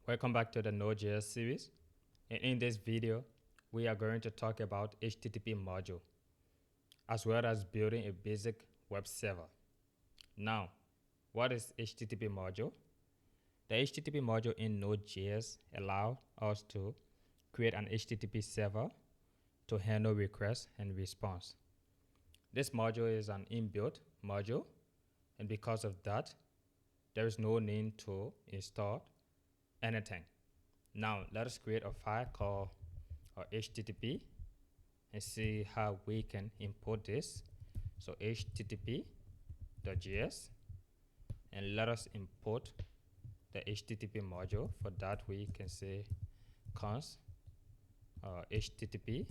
Welcome back to the Node.js series. And in this video, we are going to talk about HTTP module, as well as building a basic web server. Now, what is HTTP module? The HTTP module in Node.js allows us to create an HTTP server to handle requests and response. This module is an inbuilt module, and because of that, there is no need to install anything. Now let us create a file called HTTP and see how we can import this. So http.js, and let us import the HTTP module. For that we can say const HTTP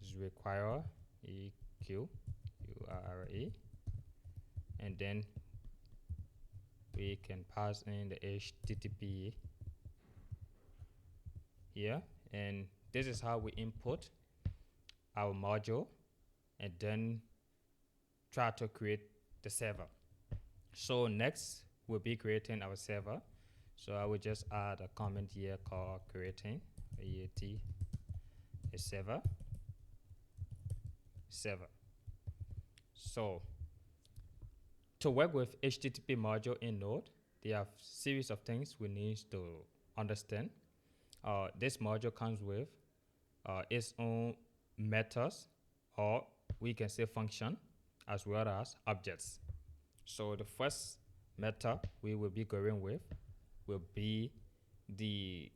is require eq URL, and then we can pass in the HTTP here, and this is how we import our module and then try to create the server. So next we'll be creating our server. So I will just add a comment here called creating a server. So to work with HTTP module in Node, there are a series of things we need to understand. This module comes with its own methods, or we can say function, as well as objects. So the first method we will be going with will be the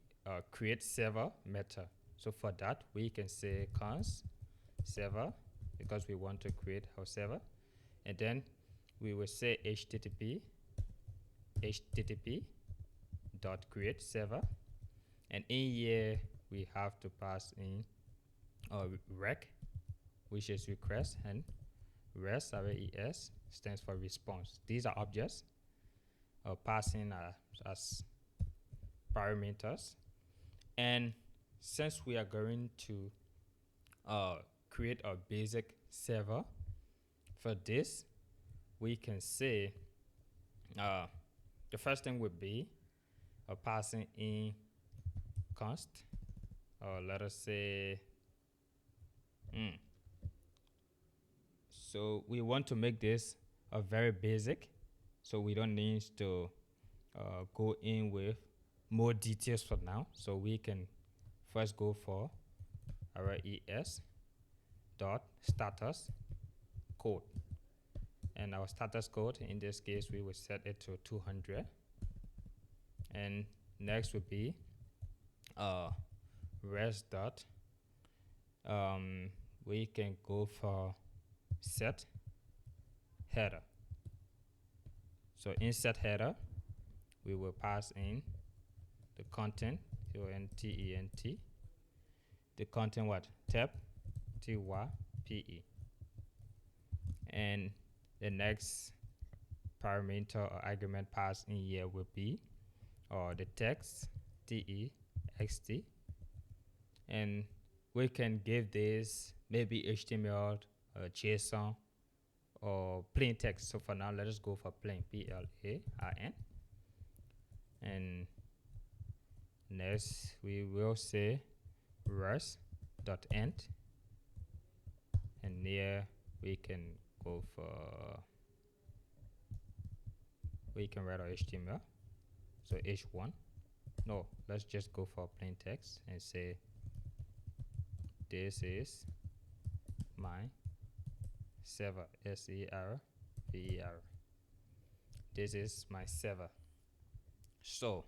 create server method. So for that we can say const server, because we want to create our server, and then we will say http dot create server, and in here we have to pass in rec, which is request, and res stands for response. These are objects passing as parameters. And since we are going to create a basic server, for this we can say the first thing would be passing in const, or let us say so we want to make this a very basic, so we don't need to go in with more details for now. So we can first go for our es dot status code, and our status code in this case we will set it to 200, and next would be res dot we can go for set header. So in set header we will pass in the content, content, the content what tab type, and the next parameter or argument passed in here will be the text text, and we can give this maybe HTML, JSON, or plain text. So for now let us go for plain, plain, and next we will say res.end, and here we can go for, we can write our HTML, so h1, no, let's just go for plain text and say this is my server, server, this is my server. So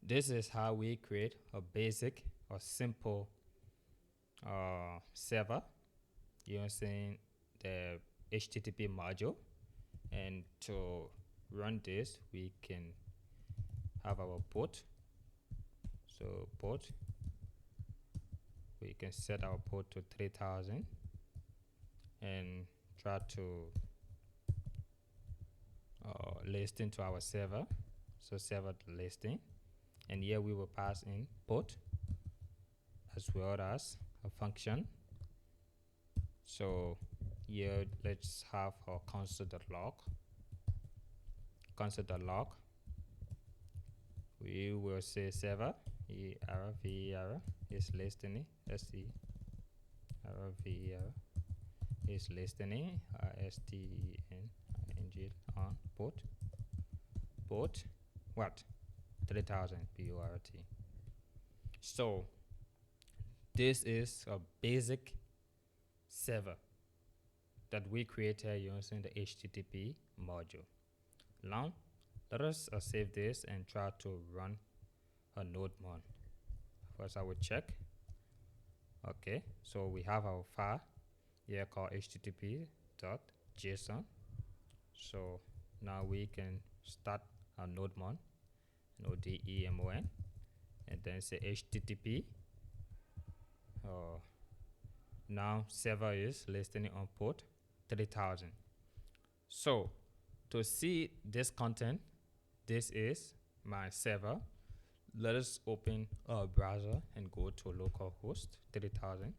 this is how we create a basic or simple server using the HTTP module. And to run this we can have our port. So port, we can set our port to 3000 and try to listen to our server. So server listing, and here we will pass in port as well as a function. So here let's have our console.log, we will say server error is listening. Let's see, error is listening. stning on port what 3000 port. So this is a basic server that we created using the HTTP module. Now let us save this and try to run a node-mon. First I will check. Okay, so we have our file here called http.json. So now we can start our node-mon, nodemon, and then say http. Now server is listening on port 3000. So to see this content, this is my server. Let us open our browser and go to localhost 3000.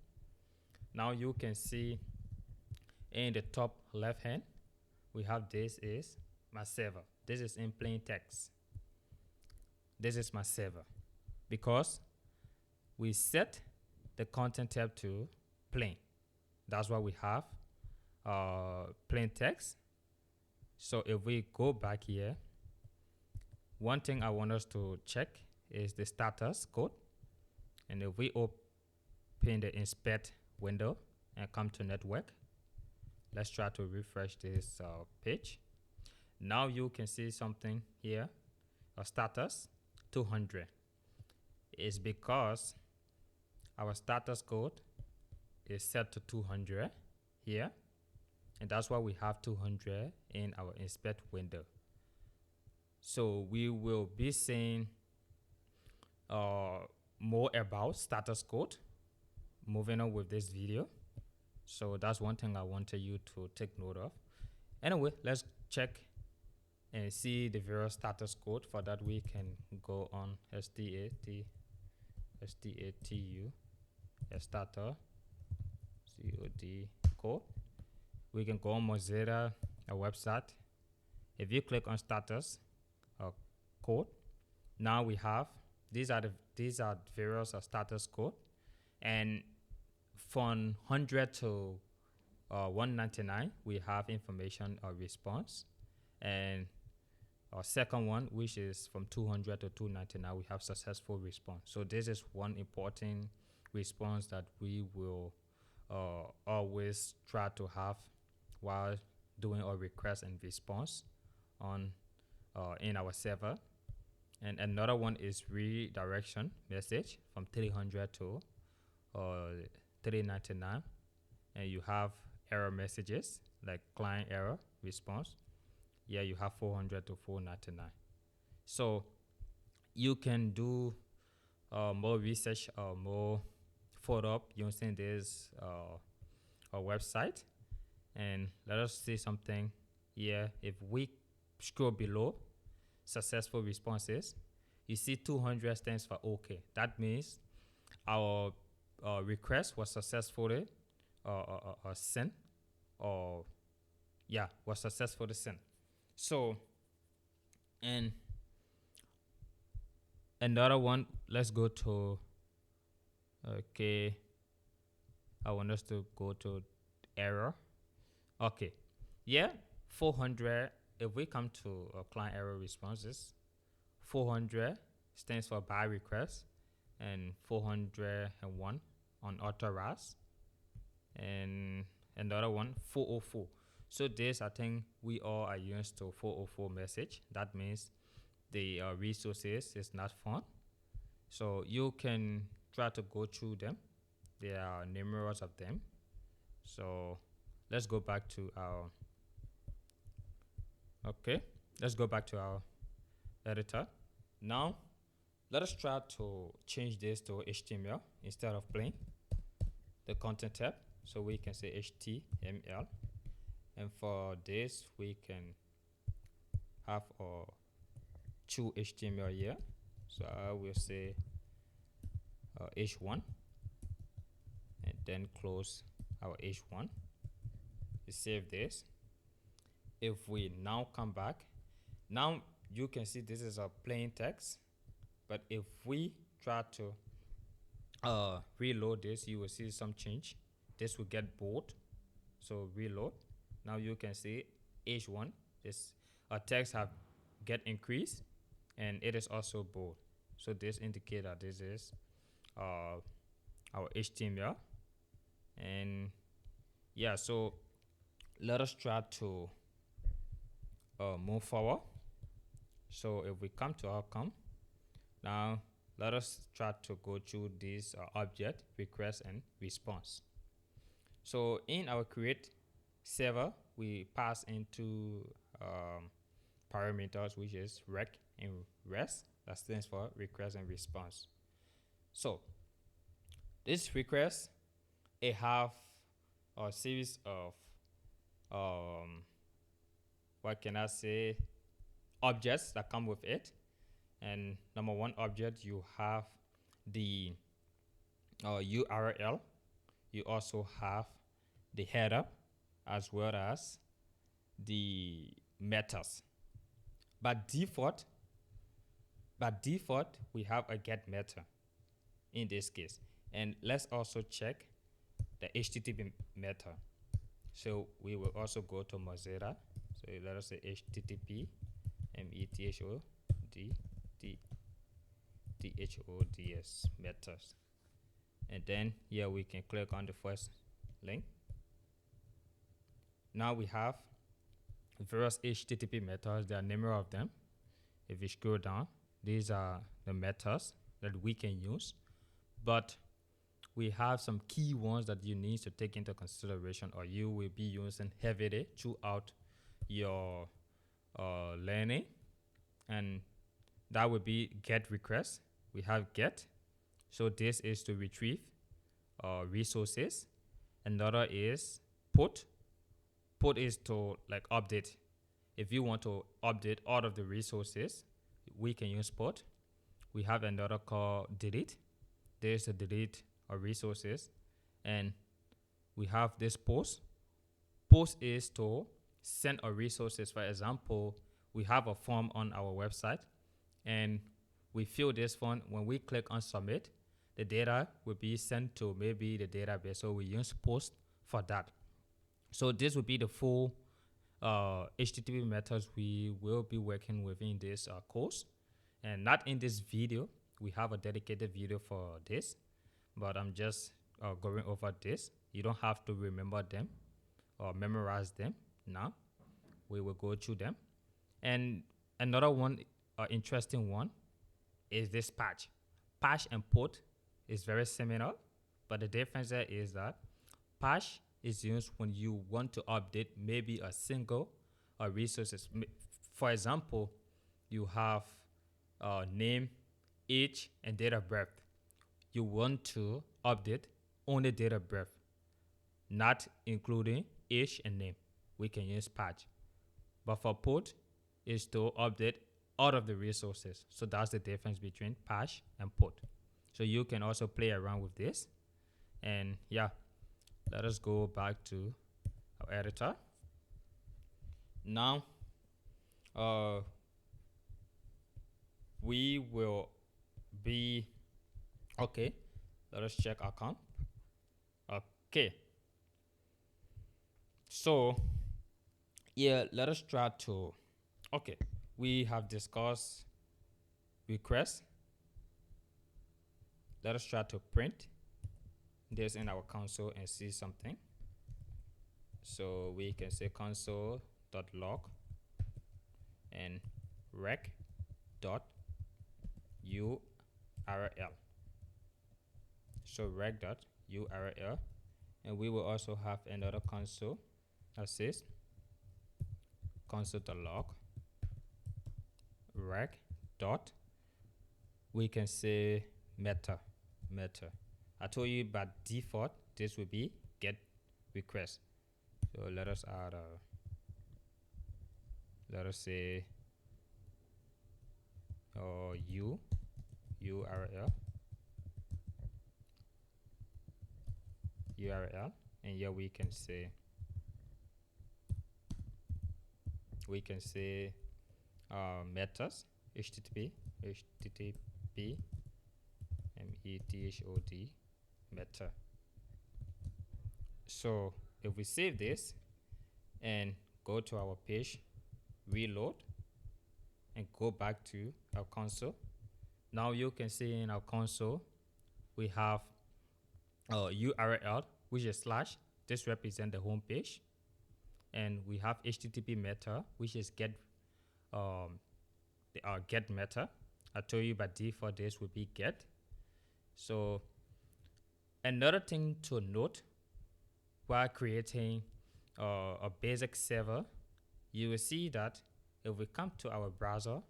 Now you can see in the top left hand, we have this is my server. This is in plain text. This is my server because we set the content tab to plain. That's why we have plain text. So if we go back here, one thing I want us to check is the status code. And if we open the inspect window and come to network, let's try to refresh this page. Now you can see something here, a status 200. It's because our status code is set to 200 here, and that's why we have 200 in our inspect window. So we will be seeing more about status code moving on with this video. So that's one thing I wanted you to take note of. Anyway, let's check and see the various status code. For that we can go on statu starter code. We can go on Mozilla website. If you click on status code, now we have these are various status code, and from 100 to 199 we have information or response, and our second one, which is from 200 to 299, we have successful response. So this is one important response that we will always try to have while doing our request and response on in our server. And another one is redirection message from 300 to 399, and you have error messages like client error response. Yeah, you have 400 to 499. So you can do more research or more follow-up using this website. And let us see something here. If we scroll below successful responses, you see 200 stands for OK. That means our request was successfully sent, or yeah, was successfully sent. So, and another one, let's go to, okay, I want us to go to error. Okay, yeah, 400, if we come to client error responses, 400 stands for by request, and 401 unauthorized, and another one 404. So this, I think we all are used to 404 message. That means the resources is not found. So you can try to go through them. There are numerous of them. So let's go back to our, okay, let's go back to our editor. Now let us try to change this to HTML instead of plain, the content tab. So we can say HTML. And for this, we can have our true HTML here. So I will say H1, and then close our H1. We save this. If we now come back, now you can see this is a plain text. But if we try to reload this, you will see some change. This will get bold. So reload. Now you can see H1. This text have get increased, and it is also bold. So this indicates that this is our HTML. And yeah, so let us try to move forward. So if we come to outcome, now let us try to go through this object request and response. So in our create server, we pass into parameters, which is rec and res. That stands for request and response. So this request, it have a series of what can I say, objects that come with it. And number one object, you have the URL. You also have the header as well as the metas. By default, we have a get meta in this case. And let's also check the HTTP meta. So we will also go to Mozilla. So let us say HTTP methods metas. And then here we can click on the first link. Now we have various HTTP methods. There are a number of them. If you scroll down, these are the methods that we can use. But we have some key ones that you need to take into consideration, or you will be using heavily throughout your learning. And that would be get request. We have get. So this is to retrieve resources. Another is put. Put is to like update. If you want to update all of the resources, we can use put. We have another called delete. There's a delete of resources. And we have this post. Post is to send our resources. For example, we have a form on our website, and we fill this form. When we click on submit, the data will be sent to maybe the database. So we use post for that. So this will be the full HTTP methods we will be working with in this course, and not in this video. We have a dedicated video for this, but I'm just going over this. You don't have to remember them or memorize them now. We will go through them. And another one, interesting one, is this patch. Patch and put is very similar, but the difference there is that patch is used when you want to update maybe a single resources. For example, you have name, age, and date of birth. You want to update only date of birth, not including age and name. We can use patch. But for put is to update all of the resources. So that's the difference between patch and put. So you can also play around with this. And yeah, let us go back to our editor. Now, we will be, okay, let us check our comp. Okay. So, yeah, let us try to, okay, we have discussed request. Let us try to print this in our console and see something. So we can say console.log and rec.url. So rec.url, and we will also have another console that says console.log rec dot, we can say meta. I told you by default this will be get request. So let us add let us say URL, and here we can say metas HTTP method method. So if we save this and go to our page, reload, and go back to our console, now you can see in our console we have URL, which is slash. This represents the home page, and we have HTTP method, which is get get method. I told you by default this would be get. So another thing to note while creating a basic server, you will see that if we come to our browser,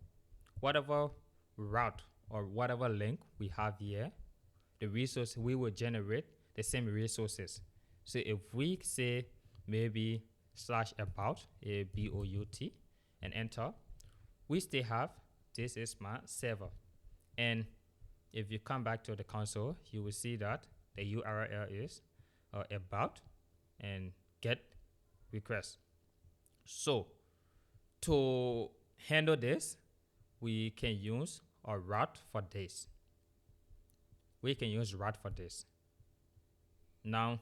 whatever route or whatever link we have here, the resource we will generate the same resources. So if we say maybe /about, ABOUT, and enter, we still have this is my server. And if you come back to the console, you will see that the URL is about and get request. So to handle this, we can use a route for this. We can use route for this. Now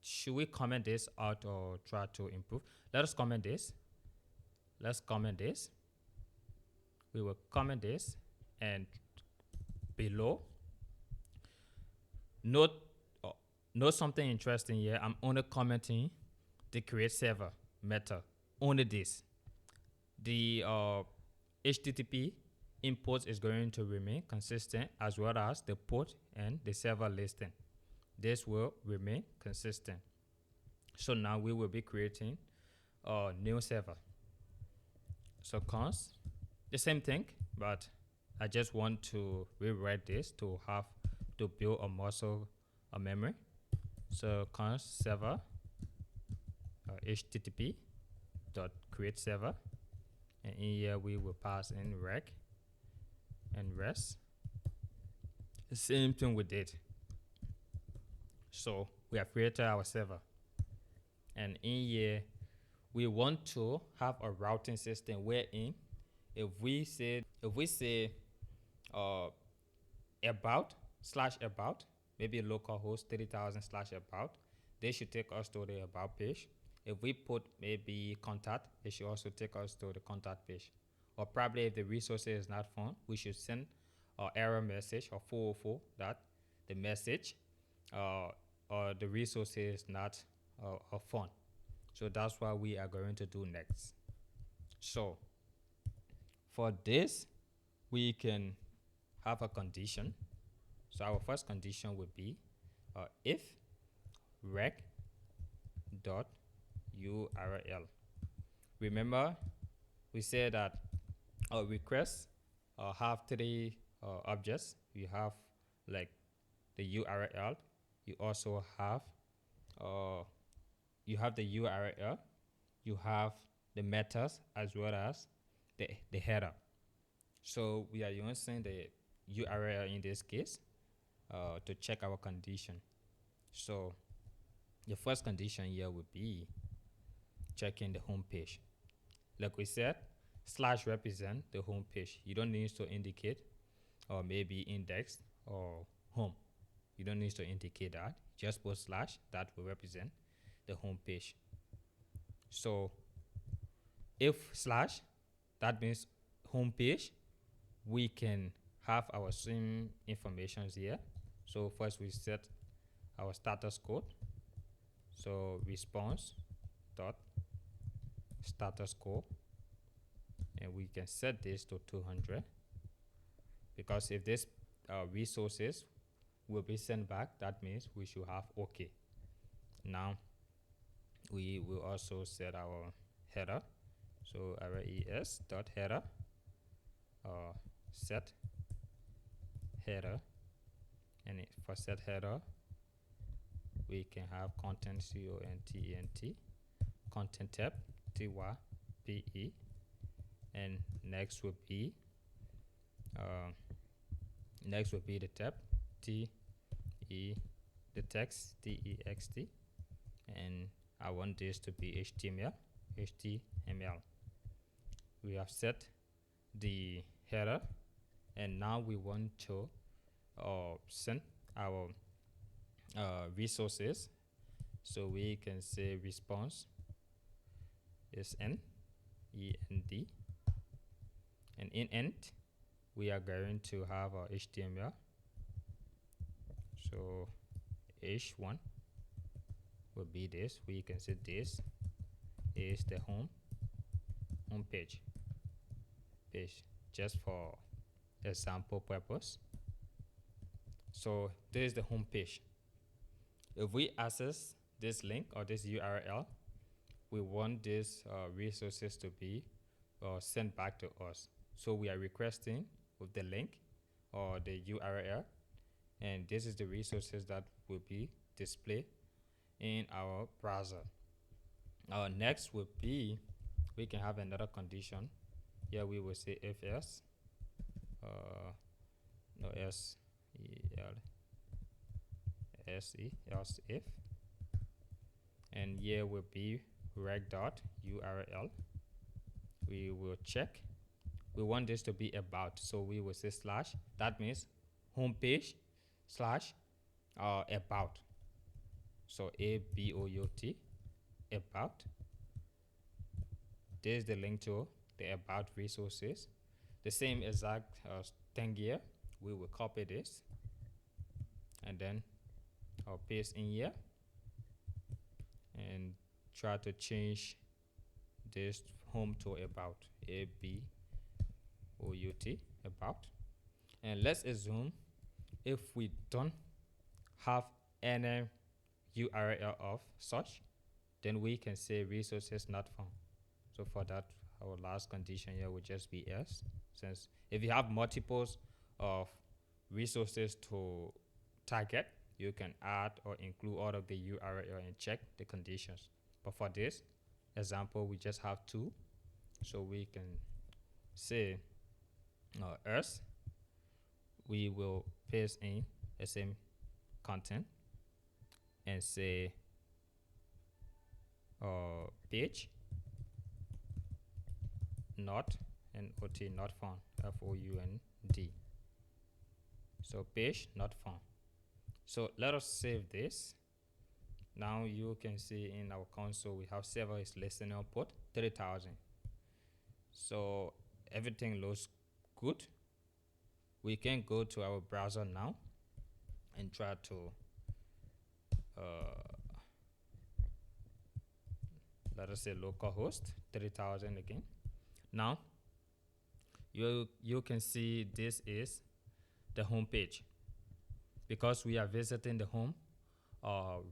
should we comment this out or try to improve? Let us comment this. Let's comment this. We will comment this, and below, note something interesting here. I'm only commenting the create server method, only this. The HTTP import is going to remain consistent, as well as the port and the server listing. This will remain consistent. So now we will be creating a new server. So const, the same thing, but I just want to rewrite this to have to build a muscle a memory. So const server HTTP dot create server, and in here we will pass in rec and rest. The same thing we did. So we have created our server, and in here we want to have a routing system wherein if we say about /about, maybe localhost 3000 /about, they should take us to the about page. If we put maybe contact, it should also take us to the contact page. Or probably if the resource is not found, we should send an error message or 404 that the message or the resource is not found. So that's what we are going to do next. So for this, we can have a condition. So our first condition would be if rec dot URL. Remember, we said that our requests have three objects. You have like the URL. You also have the URL. You have the methods as well as the header. So we are using the URL in this case to check our condition. So the first condition here would be checking the home page. Like we said, / represent the home page. You don't need to indicate or maybe index or home. You don't need to indicate that. Just put / that will represent the home page. So if / that means home page, we can have our same information here. So first we set our status code. So response dot status code, and we can set this to 200, because if this resources will be sent back, that means we should have OK. Now we will also set our header. So res dot header set header, and for set header we can have content content content tab type, and next would be the tab te the text text, and I want this to be HTML. We have set the header and now we want to send our resources. So we can say response is end, and in end we are going to have our HTML. So h1 will be this. We can say this is the home page, just for example purpose. So this is the home page. If we access this link or this URL, we want these resources to be sent back to us. So we are requesting with the link or the URL, and this is the resources that will be displayed in our browser. Next would be, we can have another condition. Here we will say if else, no else, else if, and here will be rec.url. We will check. We want this to be about, so we will say slash. That means homepage slash about. So ABOUT, about. This is the link to the about resources. The same exact thing here. We will copy this and then I'll paste in here and try to change this home to about, ABOUT, about. And let's assume if we don't have any URL of such, then we can say resources not found. So for that, our last condition here would just be else, since if you have multiples of resources to target, you can add or include all of the URL and check the conditions. But for this example, we just have two, so we can say else. We will paste in the same content and say page not, and OT not found, FOUND. So page not found. So let us save this. Now you can see in our console we have server is listening output 3000. So everything looks good. We can go to our browser now and try to let us say localhost 3000 again. Now you can see this is the home page, because we are visiting the home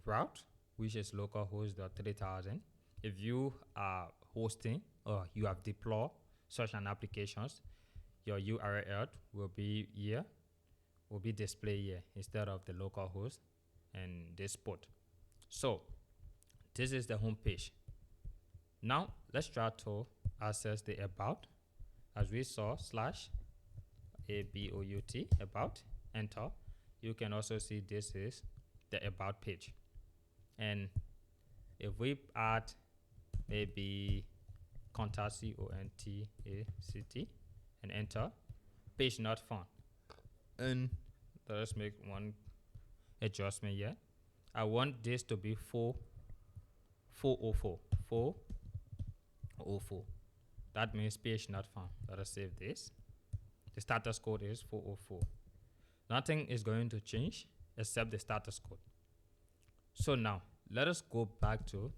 route, which is localhost.3000. If you are hosting or you have deployed such an applications, your URL will be here, will be displayed here instead of the localhost and this port. So this is the home page. Now let's try to access the about. As we saw, slash ABOUT, about, enter. You can also see this is the about page. And if we add maybe contact, CONTACT, and enter, page not found. And let's make one adjustment here. I want this to be 404. That means page not found. Let us save this. The status code is 404. Nothing is going to change except the status code. So now let us go back to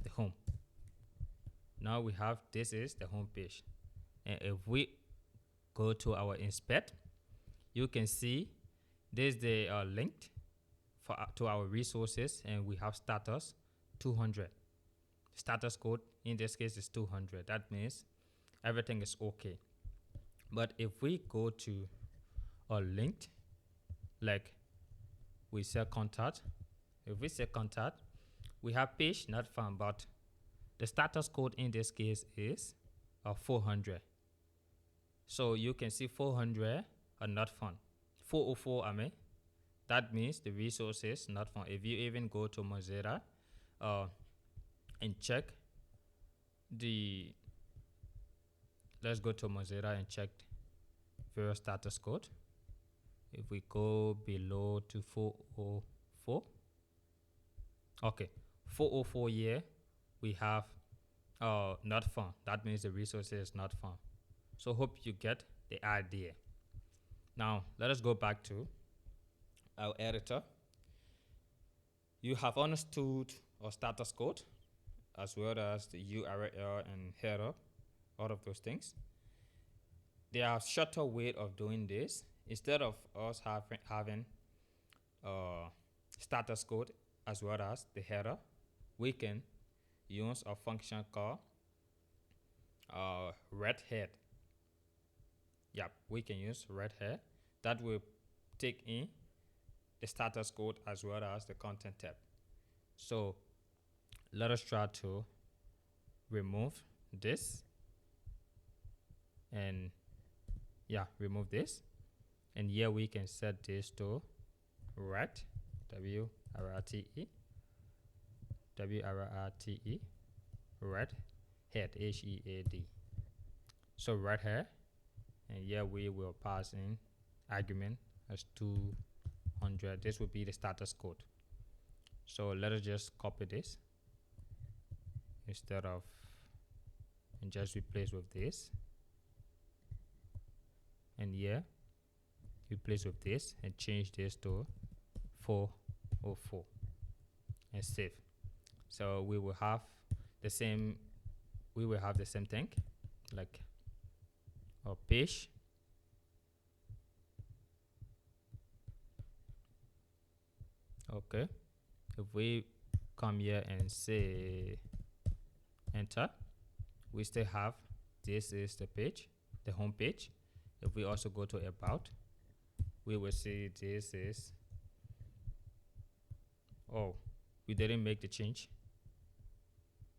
the home. Now we have, this is the home page. And if we go to our inspect, you can see this is the link for to our resources, and we have status 200. Status code in this case is 200. That means everything is okay. But if we go to a linked, like we say contact, if we say contact, we have page not found, but the status code in this case is 400. So you can see 400 are not found. 404 I mean, that means the resources not found. If you even go to Mozilla and check the, let's go to Mozilla and check Visual Status Code. If we go below to 404, okay, 404 here, we have not found. That means the resource is not found. So hope you get the idea. Now let us go back to our editor. You have understood our status code as well as the URL and header, all of those things. There are shorter way of doing this. Instead of us having status code as well as the header, we can use a function called redhead. Yep, we can use redhead. That will take in the status code as well as the content tab. So let us try to remove this and remove this. And here we can set this to red, W-R-R-T-E, red head, H-E-A-D. So red head, and here we will pass in argument as 200. This will be the status code. So let us just copy this instead of, and just replace with this. And here replace with this and change this to 404 and save. So we will have the same thing like a page. Okay, if we come here and say enter, we still have this is the page, the home page. If we also go to about, we will see this is, oh, we didn't make the change.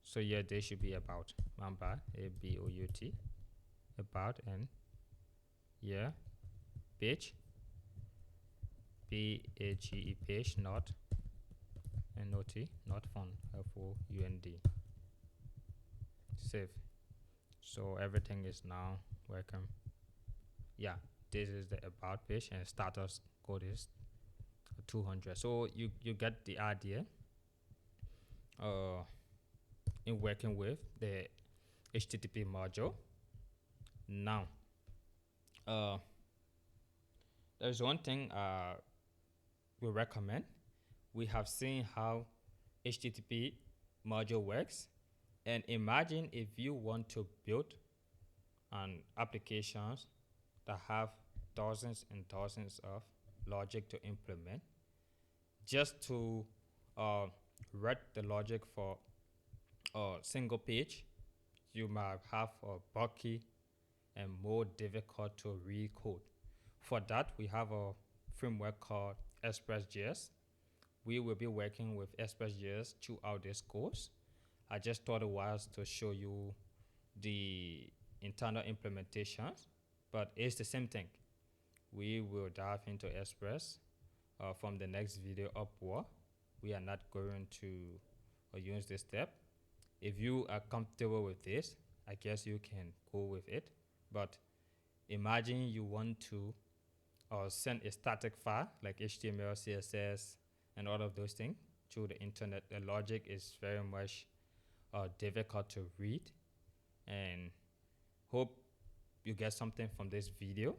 So yeah, they should be about, Mamba, A-B-O-U-T, about, and yeah, page, P-A-G-E, page, not, N-O-T, not font, F-O-U-N-D. Save. So everything is now working. Yeah, this is the about page and status code is 200. So you get the idea in working with the HTTP module. Now there's one thing we recommend. We have seen how HTTP module works, and imagine if you want to build an applications that have dozens and dozens of logic to implement. Just to write the logic for a single page, you might have a bulky and more difficult to read code. For that, we have a framework called Express.js. We will be working with Express.js throughout this course. I just thought it was to show you the internal implementations, but it's the same thing. We will dive into Express from the next video upward. We are not going to use this step. If you are comfortable with this, I guess you can go with it. But imagine you want to send a static file like HTML, CSS, and all of those things through the internet. The logic is very much difficult to read, and hope you get something from this video.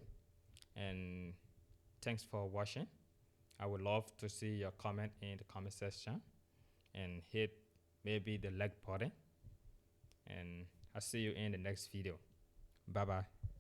And thanks for watching. I would love to see your comment in the comment section, and hit maybe the like button, and I'll see you in the next video. Bye bye.